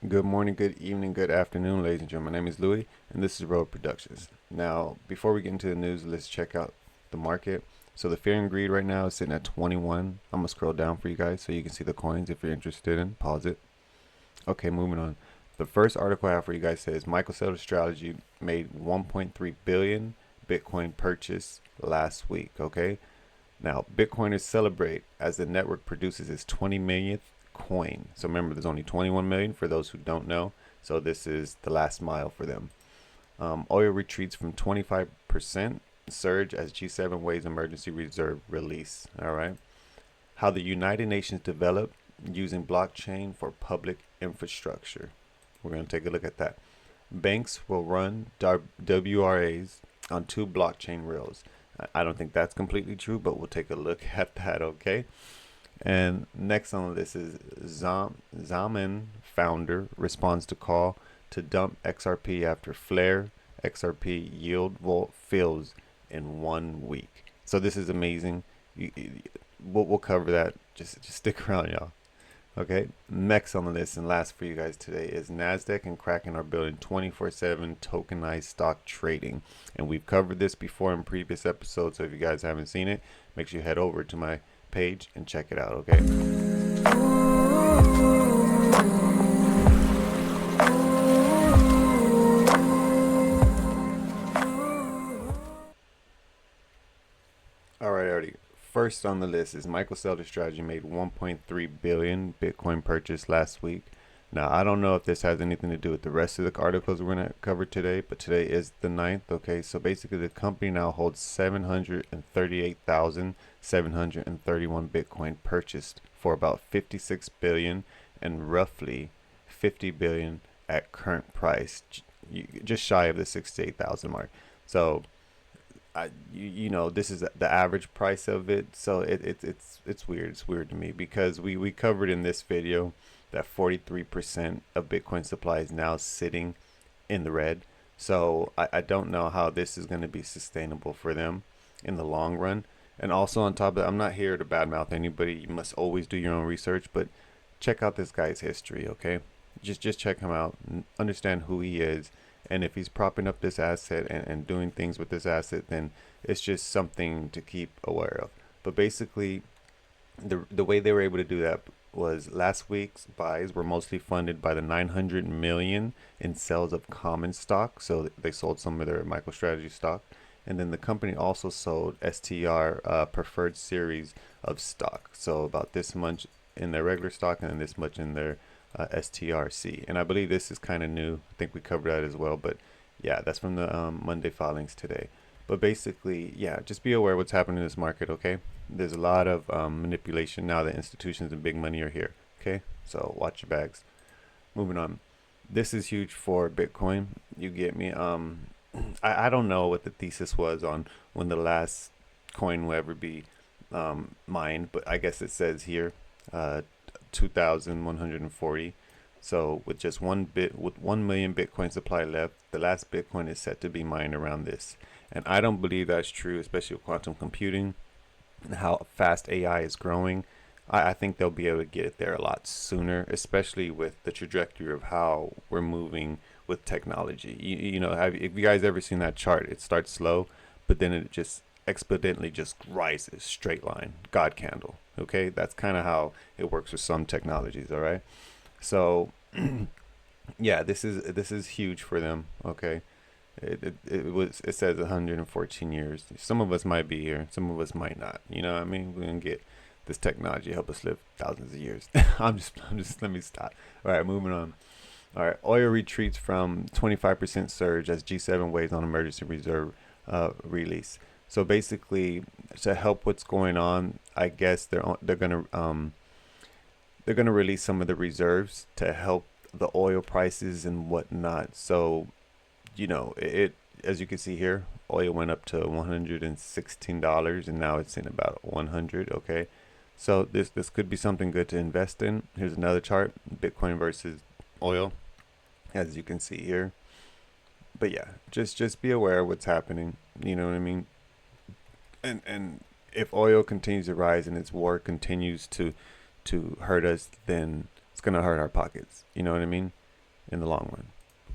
Good morning, good evening, good afternoon, ladies and gentlemen. My name is Louis, and this is Road Productions. Now, before we get into the news, let's check out the market. So the fear and greed right now is sitting at 21. I'm gonna scroll down for you guys so you can see the coins if you're interested in. Pause it. Okay, moving on. The first article I have for you guys says Saylor strategy made 1.3 billion Bitcoin purchase last week. Okay, now Bitcoiners celebrate as the network produces its 20 millionth coin. So remember, there's only 21 million for those who don't know. So this is the last mile for them. Oil retreats from 25% surge as G7 weighs emergency reserve release. All right. How the United Nations develop using blockchain for public infrastructure. We're going to take a look at that. Banks will run WRAs on two blockchain rails. I don't think that's completely true, but we'll take a look at that, okay? And next on the list is Zaman founder responds to call to dump XRP after Flare XRP yield vault fills in 1 week. So this is amazing. We'll cover that. Just stick around, y'all. Okay. Next on the list and last for you guys today is Nasdaq and Kraken are building 24/7 tokenized stock trading, and we've covered this before in previous episodes. So if you guys haven't seen it, make sure you head over to my page and check it out. Okay. Alrighty. First on the list is Saylor strategy made 1.3 billion Bitcoin purchase last week. Now, I don't know if this has anything to do with the rest of the articles we're going to cover today, but today is the 9th. Okay, so basically the company now holds 738,731 Bitcoin purchased for about 56 billion and roughly 50 billion at current price, just shy of the 68,000 mark. So this is the average price of it, so it's weird. It's weird to me because we covered in this video that 43% of Bitcoin supply is now sitting in the red. So I don't know how this is going to be sustainable for them in the long run. And also on top of that, I'm not here to badmouth anybody. You must always do your own research, but check out this guy's history, okay? Just check him out, understand who he is, and if he's propping up this asset and doing things with this asset, then it's just something to keep aware of. But basically, the way they were able to do that was last week's buys were mostly funded by the 900 million in sales of common stock. So they sold some of their MicroStrategy stock, and then the company also sold STR preferred series of stock. So about this much in their regular stock and then this much in their STRC. And I believe this is kind of new. I think we covered that as well. But yeah, that's from the Monday filings today. But basically, yeah, just be aware what's happening in this market, okay? There's a lot of manipulation now that institutions and big money are here, okay? So watch your bags. Moving on. This is huge for Bitcoin. You get me? I don't know what the thesis was on when the last coin will ever be mined, but I guess it says here 2,140. So with just 1 million Bitcoin supply left, the last Bitcoin is set to be mined around this. And I don't believe that's true, especially with quantum computing and how fast AI is growing. I think they'll be able to get it there a lot sooner, especially with the trajectory of how we're moving with technology. If you guys ever seen that chart, it starts slow, but then it just exponentially just rises, straight line, God candle. Okay, that's kind of how it works with some technologies. All right, so yeah, this is huge for them. Okay, it says 114 years. Some of us might be here, some of us might not. You know what I mean? We're gonna get this technology to help us live thousands of years. I'm just let me stop. All right, moving on. All right, oil retreats from 25% surge as G7 weighs on emergency reserve release. So basically, to help what's going on, I guess they're gonna release some of the reserves to help the oil prices and whatnot. So, it as you can see here, oil went up to $116 and now it's in about 100. Okay, so this could be something good to invest in. Here's another chart: Bitcoin versus oil, as you can see here. But yeah, just be aware of what's happening. You know what I mean? And if oil continues to rise and its war continues to hurt us, then it's gonna hurt our pockets. You know what I mean? in the long run.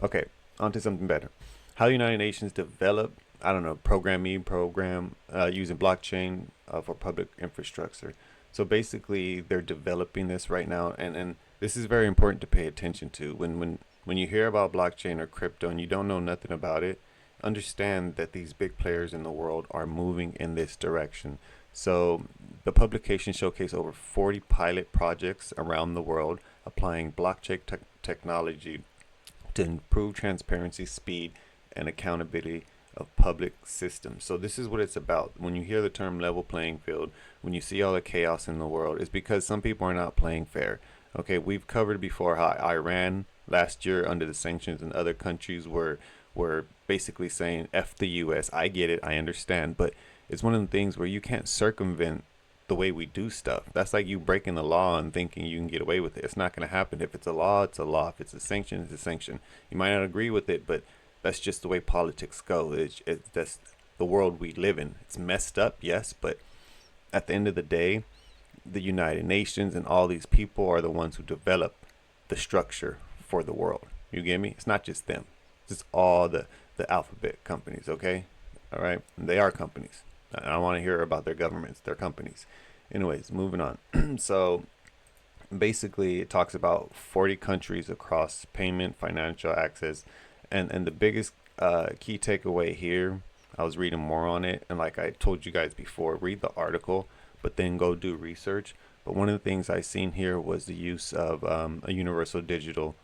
Okay, on to something better. How the United Nations develop, I don't know, program using blockchain for public infrastructure. So basically, they're developing this right now, and this is very important to pay attention to. When you hear about blockchain or crypto and you don't know nothing about it, understand that these big players in the world are moving in this direction. So the publication showcased over 40 pilot projects around the world applying blockchain technology to improve transparency, speed, and accountability of public systems. So this is what it's about. When you hear the term level playing field, when you see all the chaos in the world, it's because some people are not playing fair. Okay, we've covered before how Iran last year under the sanctions and other countries were basically saying F the US. I get it, I understand, but it's one of the things where you can't circumvent the way we do stuff. That's like you breaking the law and thinking you can get away with it. It's not going to happen. If it's a law, it's a law. If it's a sanction, it's a sanction. You might not agree with it, but that's just the way politics go. That's the world we live in. It's messed up, yes, but at the end of the day, the United Nations and all these people are the ones who develop the structure for the world. You get me? It's not just them. It's all the alphabet companies, okay? All right? And they are companies. I don't want to hear about their governments. They're companies. Anyways, moving on. So basically, it talks about 40 countries across payment, financial access, and the biggest key takeaway here, I was reading more on it, and like I told you guys before, read the article, but then go do research. But one of the things I seen here was the use of a universal digital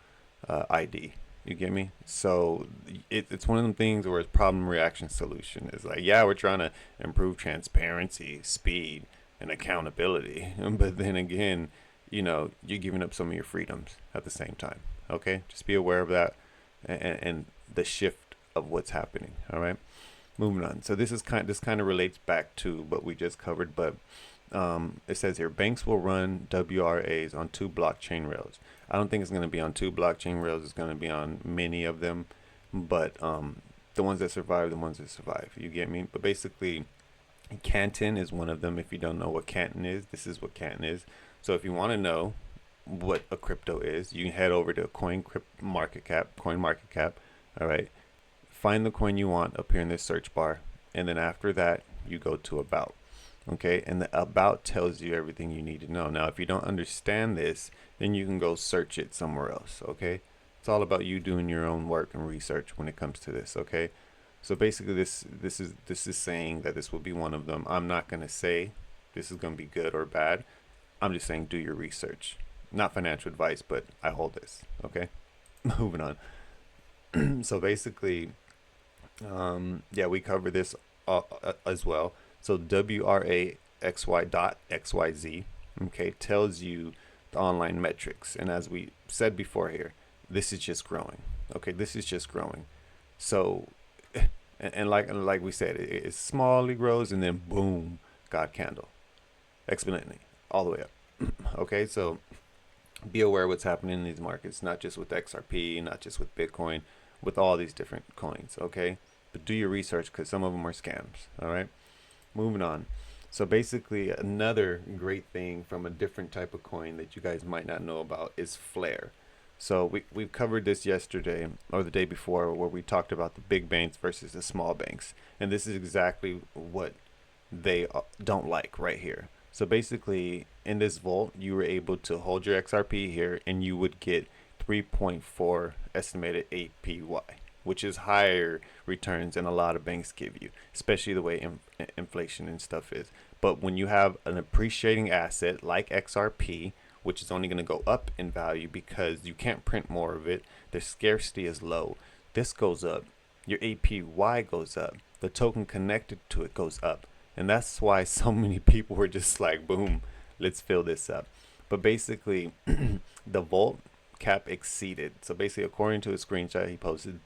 ID. You get me? So it's one of them things where it's problem, reaction, solution. It's like, yeah, we're trying to improve transparency, speed, and accountability. But then again, you're giving up some of your freedoms at the same time. Okay? Just be aware of that and the shift of what's happening. All right? Moving on. So this kind of relates back to what we just covered, but it says here, banks will run WRAs on 2 blockchain rails. I don't think it's going to be on 2 blockchain rails. It's going to be on many of them, but the ones that survive, you get me? But basically, Canton is one of them. If you don't know what Canton is, this is what Canton is. So if you want to know what a crypto is, you can head over to CoinMarketCap. All right, find the coin you want up here in this search bar, and then after that, you go to About. Okay, and the About tells you everything you need to know. Now, if you don't understand this, then you can go search it somewhere else. Okay, it's all about you doing your own work and research when it comes to this. Okay, so basically, this is saying that this will be one of them. I'm not gonna say this is gonna be good or bad. I'm just saying do your research. Not financial advice, but I hold this. Okay, moving on. So basically, yeah, we cover this as well. So WRAXY.XYZ, okay, tells you the online metrics. And as we said before here, this is just growing. Okay, this is just growing. So, and like we said, it smallly grows and then boom, God candle, exponentially, all the way up. Okay, so be aware what's happening in these markets, not just with XRP, not just with Bitcoin, with all these different coins, okay? But do your research because some of them are scams, all right? Moving on. So basically, another great thing from a different type of coin that you guys might not know about is Flare. So we've covered this yesterday or the day before where we talked about the big banks versus the small banks. And this is exactly what they don't like right here. So basically, in this vault, you were able to hold your XRP here and you would get 3.4 estimated APY, which is higher returns than a lot of banks give you, especially the way inflation and stuff is. But when you have an appreciating asset like XRP, which is only going to go up in value because you can't print more of it, the scarcity is low, this goes up, your APY goes up, the token connected to it goes up. And that's why so many people were just like, boom, let's fill this up. But basically, the vault cap exceeded. So basically, according to a screenshot he posted,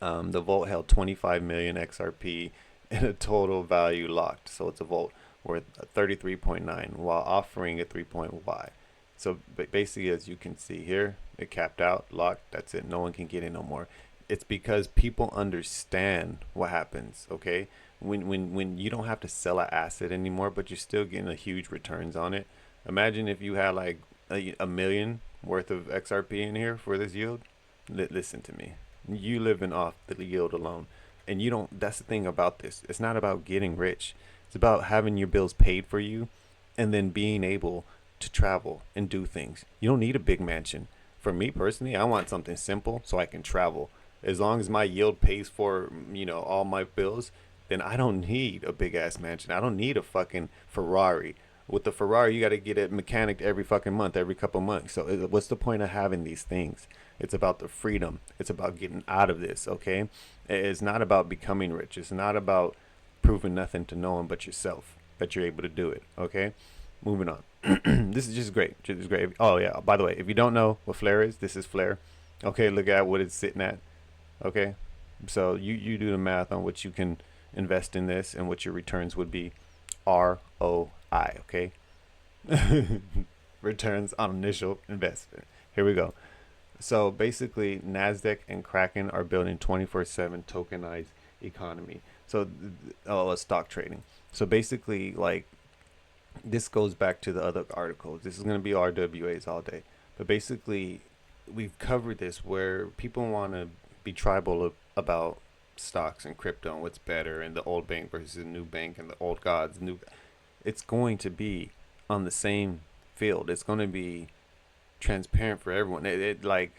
the vault held 25 million XRP in a total value locked. So it's a vault worth 33.9 while offering a 3.Y. So basically, as you can see here, it capped out, locked. That's it. No one can get in no more. It's because people understand what happens. Okay, when you don't have to sell an asset anymore, but you're still getting a huge returns on it. Imagine if you had like a million worth of XRP in here for this yield. Listen to me. You living off the yield alone, and you don't. That's the thing about this. It's not about getting rich. It's about having your bills paid for you, and then being able to travel and do things. You don't need a big mansion. For me personally, I want something simple so I can travel. As long as my yield pays for, all my bills, then I don't need a big ass mansion. I don't need a fucking Ferrari. With the Ferrari, you got to get it mechanicked every fucking month, every couple months. So what's the point of having these things? It's about the freedom. It's about getting out of this, okay? It's not about becoming rich. It's not about proving nothing to no one but yourself that you're able to do it, okay? Moving on. This is just great. Just great. Oh, yeah. By the way, if you don't know what Flare is, this is Flare. Okay, look at what it's sitting at. Okay? So you do the math on what you can invest in this and what your returns would be. ROI, okay? Returns on initial investment. Here we go. So basically, NASDAQ and Kraken are building 24/7 tokenized economy. So, stock trading. So basically, like, this goes back to the other articles. This is going to be RWAs all day. But basically, we've covered this where people want to be tribal about stocks and crypto and what's better and the old bank versus the new bank and the old gods. It's going to be on the same field. It's going to be transparent for everyone. I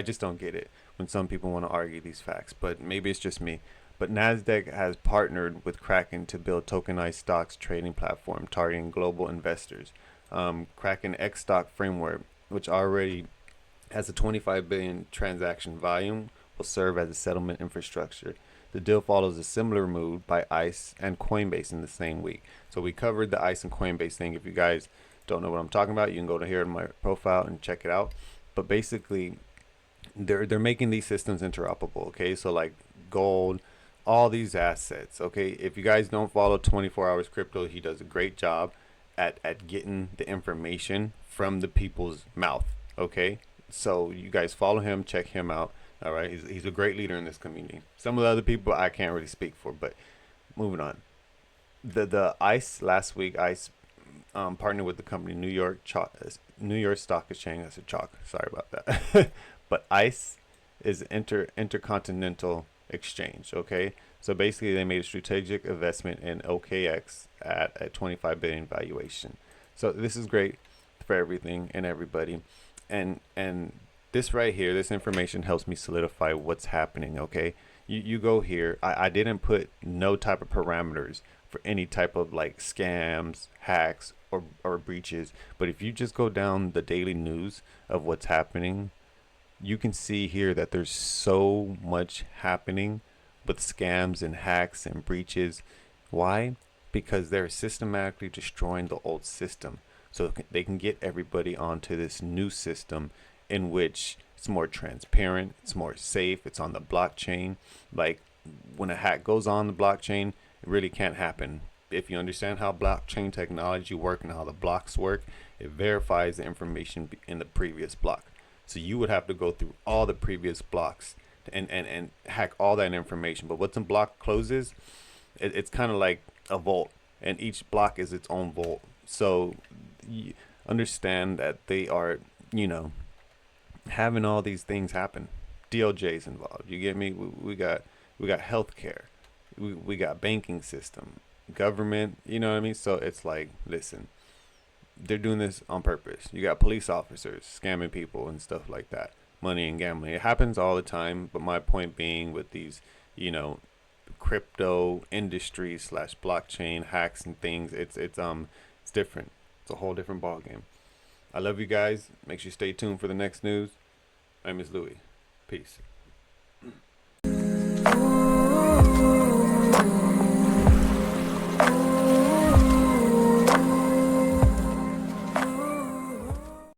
just don't get it when some people want to argue these facts, but maybe it's just me. But Nasdaq has partnered with Kraken to build tokenized stocks trading platform targeting global investors. Kraken X stock framework, which already has a 25 billion transaction volume, will serve as a settlement infrastructure. The deal follows a similar move by ICE and Coinbase in the same week. So we covered the ICE and Coinbase thing. If you guys don't know what I'm talking about, you can go to here in my profile and check it out. But basically, they're making these systems interoperable. Okay, so like gold, all these assets. Okay, if you guys don't follow 24 Hours Crypto, he does a great job at getting the information from the people's mouth. Okay, so you guys follow him, check him out. All right, he's a great leader in this community. Some of the other people I can't really speak for, but moving on. The ICE last week, ICE partnered with the company New York Stock Exchange. That's a chalk. Sorry about that. But ICE is Intercontinental Exchange. Okay, so basically they made a strategic investment in OKX at a 25 billion valuation. So this is great for everything and everybody, and this right here, this information helps me solidify what's happening. Okay, you go here. I didn't put no type of parameters for any type of like scams, hacks, or breaches. But if you just go down the daily news of what's happening, you can see here that there's so much happening with scams and hacks and breaches. Why? Because they're systematically destroying the old system so they can get everybody onto this new system in which it's more transparent, it's more safe, it's on the blockchain. Like when a hack goes on the blockchain, it really can't happen. If you understand how blockchain technology works and how the blocks work, it verifies the information in the previous block. So you would have to go through all the previous blocks and hack all that information. But once a block closes, it's kind of like a vault, and each block is its own vault. So you understand that they are, having all these things happen. DOJ's involved. You get me? We got healthcare. We got banking system, government. You know what I mean? So it's like, listen, they're doing this on purpose. You got police officers scamming people and stuff like that. Money and gambling. It happens all the time. But my point being with these, crypto industry / blockchain hacks and things, it's different. It's a whole different ball game. I love you guys. Make sure you stay tuned for the next news. I'm Miss Louie. Peace.